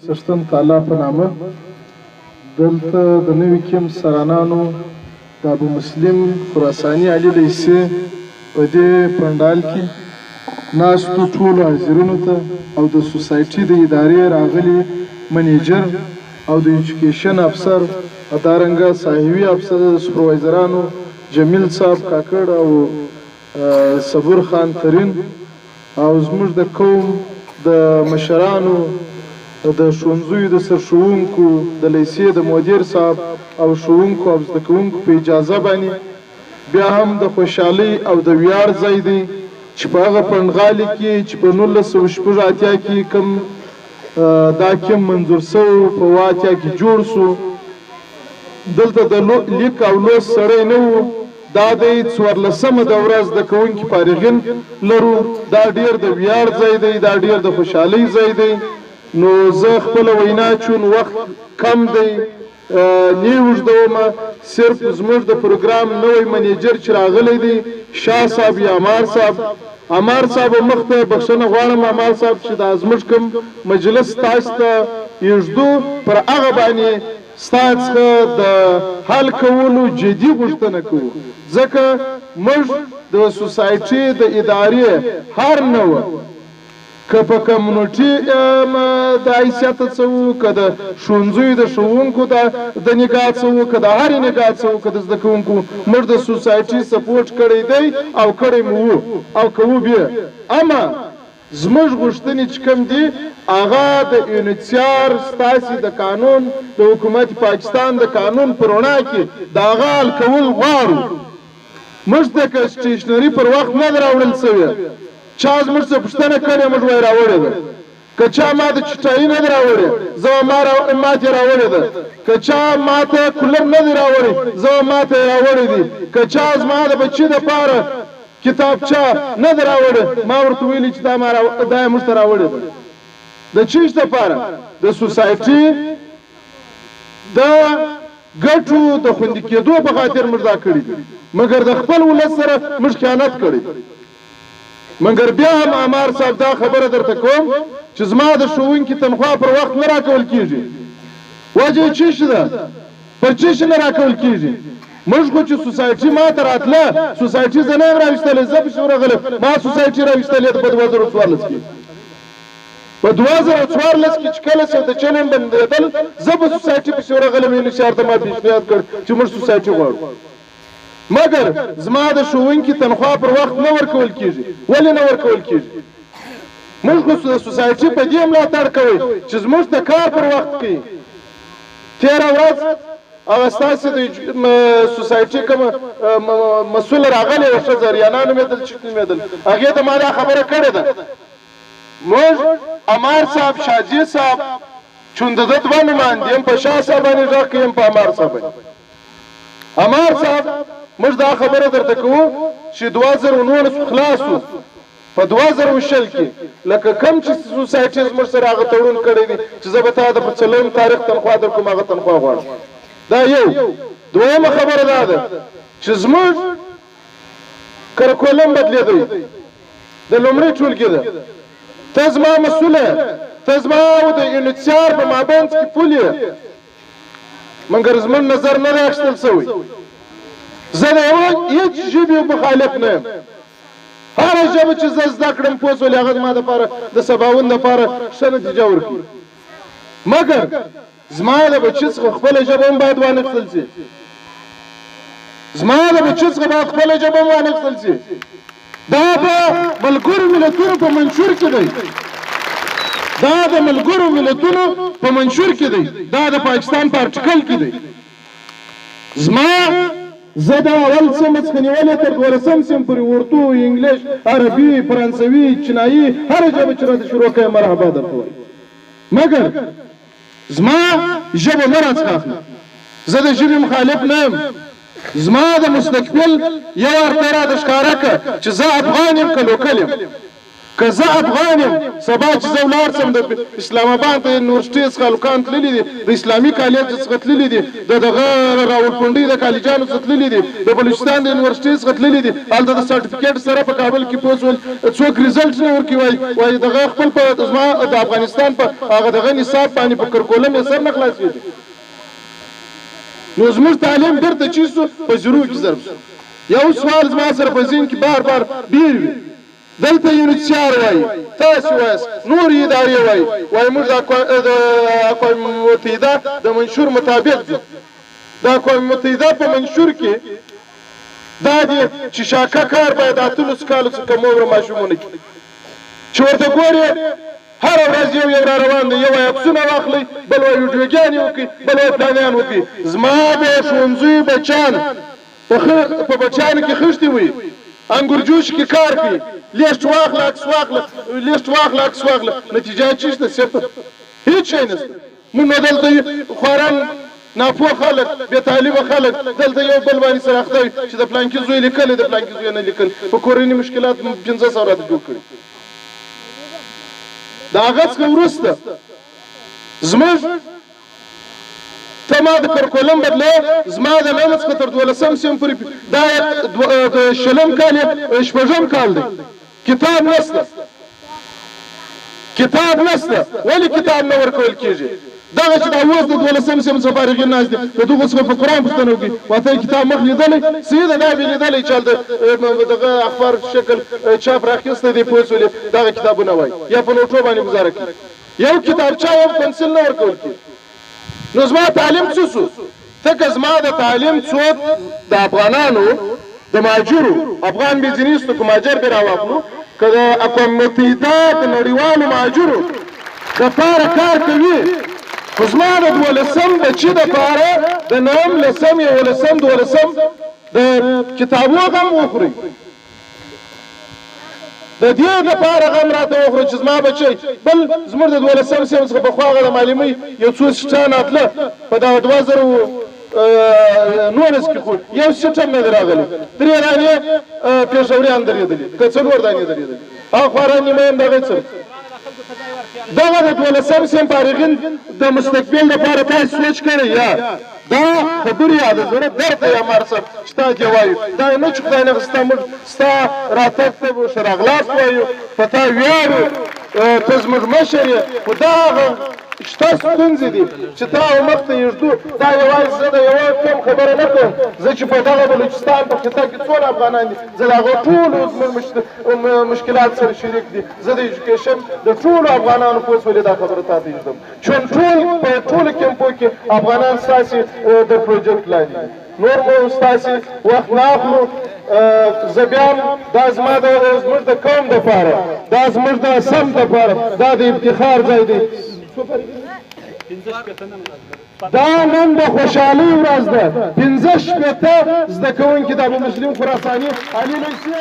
سرشتن تعالی په نامه دلته د نوي کیم سرانانو د ابو مسلم خراساني علي لیسې په دې پنډال کې ناستو ټولو حاضرینو ته او د سوسایټي د ادارې راغلي منیجر او د ایجوکیشن افسر ادارنګه صاحبي افسر د سپروایزرانو جمیل صاحب کاکړ او صبور خان ترین او زموږ د قوم د مشرانو د ښوونځیو د سرښوونکو د لیسې د مدیر صاحب او ښوونکو او زده کوونکو په اجازه باندې بیا هم د خوشحالۍ او د ویاړ ځای دی چې په هغه پنډغالي کې چې په 1988 کې کوم دا کیم منظور شوی په 88 کې جوړ شو دلته د لیک او لوست سړی نه و دا د 14مه دوره زده کوونکي فارغین لرو دا ډیر د ویاړ ځای دی دا ډیر د خوشحالۍ ځای دی نو زه خپله وینا چون وخت کم دی نه اوږدومه صرف زموږ د پروګرام نوی منیجر چې راغلی دی شاه صاحب یا عمار صاحب مخ ته بخښنه غواړم عمار صاحب چې دا زموږ کوم مجلس تاسو ته یږدو پر هغه باندې ستاسو څخه د حل کولو جدي غوښتنه کوو ځکه موږ د سوسایټي د ادارې هر نوع که په کمیونټي د حیثیت څه وو که د ښوونځیو د ښوونکو د نګاه څه وو که د هرې نګاه څه وو که د زده کوونکو موږ د سوسایټي سپورټ کړی دی او کړی مو وو او کوو بیا اما زموږ غوښتنې چې کوم دي هغه د انحصار ستاسې د قانون د حکومت پاکستان د قانون په رڼا کې د هغه حل کول غواړو موږ ته که سټیشنري پر وخت نه ده راوړل سوې چا زموږ څه پوښتنه کړې موږ وایي راوړې ده که چا ما د چټایي نه ده راوړې زه ما ترې راوړې ده که چا ما ته کولر نه دی راوړی زه ما ته یې راوړی دي که چا زما د بچي دپاره کتابچه نه ده راوړې ما ورته ویلي چې دا یې موږ ته راوړې ده د چیش دپاره د سوسایټي د ګټو د خوندي کېدو په خاطر موږ دا کړي دي مګر د خپل ولس سره موږ خیانت کړی مګر بیا هم عمار صاحب دا خبره درته کوم چې زما د ښوونکي تنخوا پر وخت نه راکول کېږي وجه یې چیش ده پر چیش نه راکول کېږي موږ خو چې سوسایټي ما ته راتله سوسایټي زه نه یم راویستلی زه پسې ورغلم ما سوسایټي راویستلې ده په 2014 کې په 2014 کې چې کله د چلن بندېدل زه په سوسایټي پسې ورغلم انحصار ته ما پیشنهاد کړ چې موږ سوسایټي غواړو مګر زما د ښوونکي تنخوا پر وخت نه ورکول کېږي ولې نه ورکول کېږي موږ خو د سوسایټي په دې ملاتړ کوئ چې زموږ د کار پر وخت کوي تېره ورځ هغه ستاسې د سوسایټي کومه مسؤله راغلې وه ښځه ریانا نومېدل چې نومېدل هغې ته ما دا خبره کړې ده موږ عمار صاحب شاجي صاحب چون د ده دوه نمایندې یم په شاه صاحب باندې غږ کوي په عمار صاحب باندې عمار صاحب موږ دا خبره درته کوو چې 2019 خلاص وو په 2020 کې لکه کم چې سوسایټي زموږ سره هغه تړون کړی دی چې زه به تا د په 4 تاریخ تنخوا درکوم هغه تنخوا غواړم دا یو دویمه خبره دا ده چې زموږ کرکولم بدلېدی د لومړۍ ټولګې ده ته زما مسؤله ته زما د انحصار په مابینځ کې پول یې مګر زموږ نظر نه دی اخیستل سوی زه د هیڅ ژبې مخالف نه یم هره ژبه چې زه زده کړم پوه سولې هغه زما دپاره د سباوون دپاره ښه نتیجه ورکړي مګر زما د بچي څخه خپله ژبه هم باید وانخیستل سي زما د بچي څخه باید خپله ژبه هم وانخیستل سي دا په ملګرو ملتونو په منشور کې دی دا د ملګرو ملتونو په منشور کې دی دا د پاکستان په ارټیکل کې دی زما زه دا اول سم څخه نیولې تر 12 سم پورې اردو انګلیش عربي فرانسوي چینایي هر ژبه چې راته شروع کړم مرحبا درته وایم مګر زما ژبه نه راڅخه اخلي زه د ژبې مخالف نه یم زما د مستقبل یو ورته راته ښکاره کړه چې زه افغان یم که لوکل یم که زه افغان یم سبا چې زه ولاړ شم د اسلام آباد ته یونیورسټۍ څخه هلکان تللي دي د اسلامي کالج څخه تللي دي د دغه راولپنډۍ د کالجانو څخه تللي دي د بلوچستان د یونیورسټۍ څخه تللي دي هلته د سرټیفیکېټ سره په کابل کې پوه شول څوک رزلټ نه ورکوي وایي دغه خپل په زما د افغانستان په هغه دغه نصاب باندې په کرکولم یې سر نه خلاصېږي نو زموږ تعلیم بیرته چی سو په زیرو کې ضرب شو یو سوال زما سره په ذهن کې بار بار بیر وي دلته یونیسیار وایي تاسې وایاست نور ادارې وایي موږ د اقوام متحده د منشور مطابق ځو د اقوام متحده په منشور کې دا دی چې شاکه کار باید اتلس کالو څخه کم عمره ماشومونه کړي چې ورته ګورې هره ورځ یو را روان دی یو وایي عکسونه واخلئ بل وایي ویډیوګانې وکړي بل وایي پلانیان وکړي زما د ښوونځیو بچیان په بچیانو کې خښتې وي انګورجوش کې کار کوي لیست واخله عکس واخله لیست واخله عکس واخله نتیجه چی شته صفر هیڅ شی نشته موږ نو دلته خواران ناپوه خلک بې تعلیمه خلک دلته یو بل باندې سره اخته وي چې د پلانکي زوی لیکلی د پلانکي زوی نه لیکل په کورني مشکلات 500 راته جوړ کړي د هغه څخه وروسته زموږ ته ما د کرکولم بدله زما د نن څخه تر 12 سیم پورې دا د شلم کال شپږم کال دی کتاب نشته ولې کتاب نه ورکول کېږي دغه چې دا اوس د 12 سیم څخه فارغین ناست دي د دغو څخه په قرآن پوښتنه وکړي ورته کتاب مخ لیدلی سیده دا مې لیدلی چې هلته دغه اخبار شکل چاپ راخیستی دی پوه شولې دغه کتابونه وایي یا په نوټو باندې ګزاره کړي یو کتابچه یو پنسل نه ورکول کېږي نو زما تعلیم څه شو ځکه زما د تعلیم څوک د افغانانو د مهاجرو افغان بیزنیستو که مهاجر به راواخلو که د اقوام متحده د نړیوالو مهاجرو دپاره کار کوي خو زما د 12 بچي دپاره د 9 10 11 12 د کتابو غم وخوري د دې لپاره غم راته وخوري چې زما بچی بل زموږ د 12 سیم څخه پخوا هغه د معلمۍ یو څو سیټان اتله په دغه 2019 کې خو یو سیټ هم نه دی راغلی 3 دانې پېښوریان درېدلي که 4 دانې درېدلي هغه خواران نیمه هم دغه څه دغه د 12 سیم فارغین د مستقبل لپاره تاسو سوچ کړئ یا دا خبرې یا د زړه درد یا مارسه چې تا دې وایو دا نه چې خدای نغسته موږ ستا راتګ ته به ښه راغلاست وایو په تا ویاړو ته زموږ مشر یې خو دا هغه شته ستونزې دي چې تا او مخ ته یږدو دا یوازې زه د یوه کم خبره نه کوم زه چې په دغه بلوچستان په خطه کې څومره افغانان دي زه د هغو ټولو زموږ مشکلات سره شریک دي زه د ایجوکیشن د ټولو افغانانو پوه شولې دا خبره تا ته یږدم چون ټول په ټولو کمپو کې افغانان ستاسې د پروجیکټ لاندې نور مو ستاسې وخت نه اخلو زه بیا دا زموږ د قوم دپاره دا زموږ د سمت دپاره دا د افتخار ځای دی دا نن د خوشحالۍ ورځ ده 15 شپېته زده کوونکي د ابومسلم خراساني علي لیسې